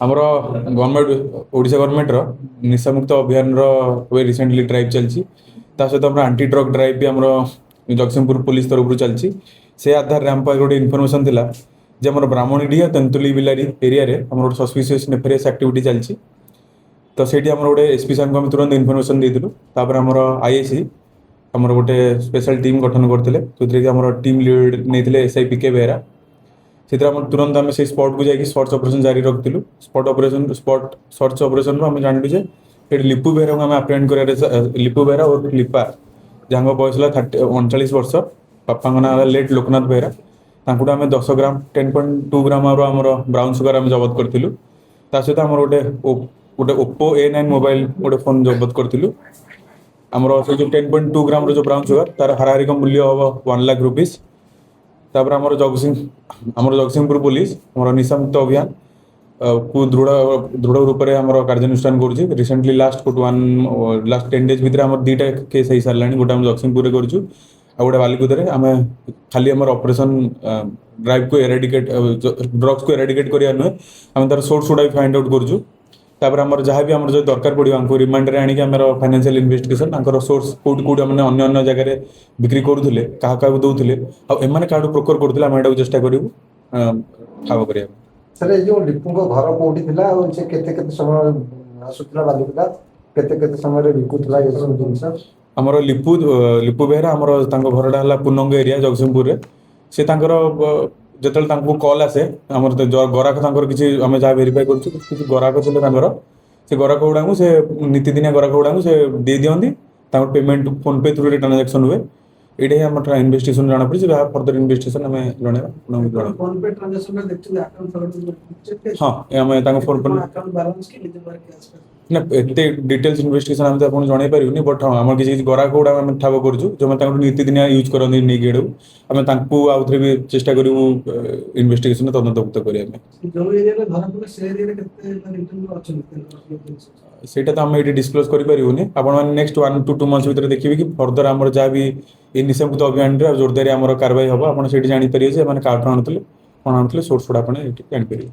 ଆମର ଗଭର୍ଣ୍ଣମେଣ୍ଟ ଓଡ଼ିଶା ଗଭର୍ଣ୍ଣମେଣ୍ଟର ନିଶାମୁକ୍ତ ଅଭିଯାନର ଏବେ ରିସେଣ୍ଟଲି ଡ୍ରାଇଭ୍ ଚାଲିଛି। ତା ସହିତ ଆମର ଆଣ୍ଟି ଡ୍ରଗ୍ ଡ୍ରାଇଭ୍ ବି ଆମର ଜଗତସିଂହପୁର ପୋଲିସ ତରଫରୁ ଚାଲିଛି। ସେ ଆଧାରରେ ଆମ ପାଖରେ ଗୋଟେ ଇନଫର୍ମେସନ୍ ଥିଲା ଯେ ଆମର ବ୍ରାହ୍ମଣୀଡି ଆଉ ତେନ୍ତୁଳି ବିଲାରି ଏରିଆରେ ଆମର ଗୋଟେ ସସ୍ପିସିୟସ୍ ନେଫେରିୟସ୍ ଆକ୍ଟିଭିଟି ଚାଲିଛି। ତ ସେଇଠି ଆମର ଗୋଟେ ଏସ୍ପି ସାର୍ଙ୍କୁ ଆମେ ତୁରନ୍ତ ଇନଫର୍ମେସନ୍ ଦେଇଥିଲୁ। ତାପରେ ଆମର ଆଇଆଇସି ଆମର ଗୋଟେ ସ୍ପେଶାଲ ଟିମ୍ ଗଠନ କରିଥିଲେ, ଯେଉଁଥିରେ କି ଆମର ଟିମ୍ ଲିଡ୍ ନେଇଥିଲେ ଏସ୍ଆଇ ପିକେ ବେହେରା। ସେଥିରେ ଆମର ତୁରନ୍ତ ଆମେ ସେଇ ସ୍ପଟ୍କୁ ଯାଇକି ସର୍ଚ୍ଚ ଅପରେସନ୍ ଜାରି ରଖିଥିଲୁ। ସ୍ପଟ୍ ସର୍ଚ୍ଚ ଅପରେସନ୍ରୁ ଆମେ ଜାଣିଲୁ ଯେ ସେଠି ଲିପୁ ବେହେରାକୁ ଆମେ ଆପ୍ରେହେଣ୍ଡ କରିବାରେ ଲିପୁ ବେହେରା ଓ ଲିପା, ଯାହାଙ୍କ ବୟସ ହେଲା 39 ବର୍ଷ, ବାପାଙ୍କ ନାଁ ହେଲା ଲେଟ୍ ଲୋକନାଥ ବେହେରା। ତାଙ୍କଠୁ ଆମେ 10 ଗ୍ରାମ 10.2 ଗ୍ରାମର ଆମର ବ୍ରାଉନ୍ ସୁଗାର ଆମେ ଜବତ କରିଥିଲୁ। ତା ସହିତ ଆମର ଗୋଟେ ଓପୋ A9 ମୋବାଇଲ ଗୋଟେ ଫୋନ୍ ଜବତ କରିଥିଲୁ। ଆମର ସେ ଯେଉଁ 10.2 ଗ୍ରାମର ଯେଉଁ ବ୍ରାଉନ୍ ସୁଗାର ତାର ହାରାହାରିକ ମୂଲ୍ୟ ହେବ 1 ଲାख रुपीस। ତାପରେ ଆମର ଜଗତସିଂହପୁର ପୋଲିସ ଆମର ନିଶାମୁକ୍ତ ଅଭିଯାନ କୁ ଦୃଢ଼ ରୂପରେ ଆମର କାର୍ଯ୍ୟାନୁଷ୍ଠାନ କରୁଛି। ରିସେଣ୍ଟଲି ଲାଷ୍ଟ 10 days ଭିତରେ ଆମର 2ଟା କେସ୍ ହେଇସାରିଲାଣି। ଗୋଟେ ଆମେ ଜଗତସିଂହପୁରରେ କରୁଛୁ, ଆଉ ଗୋଟେ ବାଲିକୁଦାରେ। ଆମେ ଖାଲି ଆମର ଅପରେସନ୍ ଡ୍ରାଇଭ୍କୁ ଡ୍ରଗ୍ସକୁ ଏରାଡିକେଟ୍ କରିବା ନୁହେଁ, ଆମେ ତାର ସୋର୍ସ ଗୁଡ଼ା ବି ଫାଇଣ୍ଡ ଆଉଟ୍ କରୁଛୁ। ତାପରେ ଆମର ଯାହା ବି ଆମର ଯଦି ଦରକାର ପଡ଼ିବ ଆମକୁ ରିମାଣ୍ଡରେ ଆଣିକି ଆମର ଫାଇନାନ୍ସିଆଲ ଇନଭେଷ୍ଟିଗେସନ୍, ତାଙ୍କର ସୋର୍ସ କୋଉଠି ମାନେ ଅନ୍ୟ ଜାଗାରେ ବିକ୍ରି କରୁଥିଲେ, କାହାକୁ ଦେଉଥିଲେ, ଆଉ ଏମାନେ କାହାଠୁ ପ୍ରୋକର କରୁଥିଲେ, ଆମେ ଏଟାକୁ ଚେଷ୍ଟା କରିବୁ ଠାବ କରିବାକୁ। ସାର୍ ଏଇ ଯୋଉ ଲିପୁଙ୍କ ଘର କୋଉଠି ଥିଲା ଆଉ ସେ କେତେ ସମୟ ଆସୁଥିଲା ବାଲିକୁଦା, କେତେ ସମୟରେ ବିକୁଥିଲା ଏ ସବୁ ଜିନିଷ? ଆମର ଲିପୁ ବେହେରା ଆମର ତାଙ୍କ ଘରଟା ହେଲା ପୁନଙ୍ଗ ଏରିଆ ଜଗତସିଂହପୁରରେ। ସେ ତାଙ୍କର ଯେତେବେଳେ ତାଙ୍କୁ କଲ୍ ଆସେ, ଆମର ଗରାଖ ତାଙ୍କର କିଛି ଆମେ ଯାହା ଭେରିଫାଇ କରୁଛୁ, କିଛି ଗରାଖ ଥିଲେ ତାଙ୍କର, ସେ ଗରାଖ ଗୁଡ଼ାଙ୍କୁ ସେ ନୀତିଦିନିଆ ଗରାଖ ଗୁଡ଼ାଙ୍କୁ ସେ ଦେଇ ଦିଅନ୍ତି। ତାଙ୍କର ପେମେଣ୍ଟ ଫୋନ୍ ପେ ଥ୍ରୁରେ ଟ୍ରାଞ୍ଜାକ୍ସନ୍ ହୁଏ। ଏଇଟା ହିଁ ଆମର ଇନଭେଷ୍ଟିଗେସନ୍ ଜଣାପଡ଼ିଛି। ଯାହା ଫର୍ଦର ଇନଭେଷ୍ଟିଗେସନ୍ ଆମେ ଜଣେଇବା। ହଁ, ଆମେ ତାଙ୍କ ଫୋନ୍ ପେ ନା ଏତେ ଡିଟେଲ୍ସ ଇନଭେଷ୍ଟିଗେସନ୍ ଆମେ ତ ଆପଣଙ୍କୁ ଜଣାଇ ପାରିବୁନି, ବଟ୍ ହଁ ଆମର କିଛି ଗରାଖ ଗୁଡ଼ାକ ଆମେ ଠାବ କରୁଛୁ, ଯେଉଁମାନେ ତାଙ୍କର ନୀତିଦିନିଆ ୟୁଜ୍ କରନ୍ତି ନେଇକି ଏଡ଼କୁ। ଆମେ ତାଙ୍କୁ ଆଉଥରେ ବି ଚେଷ୍ଟା କରିବୁ ଇନଭେଷ୍ଟିଗେସନ୍ ତଦନ୍ତଭୁକ୍ତ କରିବା ପାଇଁ। ସେଇଟା ତ ଆମେ ଏଇଠି ଡିସକ୍ଲୋଜ୍ କରିପାରିବୁନି। ଆପଣମାନେ ନେକ୍ସଟ 1 to 2 months ଭିତରେ ଦେଖିବେ କି ଫର୍ଦର ଆମର ଯାହା ବି ଏ ନିଶାମୁକ୍ତ ଅଭିଯାନରେ ଜୋରଦାରୀ ଆମର କାରବାଇ ହେବ। ଆପଣ ସେଇଠି ଜାଣିପାରିବେ ଯେ ଏମାନେ କାହାଠୁ ଆଣୁଥିଲେ, କ'ଣ ଆଣୁଥିଲେ, ସୋର୍ସ ଗୁଡ଼ା ଆପଣ ଏଇଠି ଜାଣିପାରିବେ।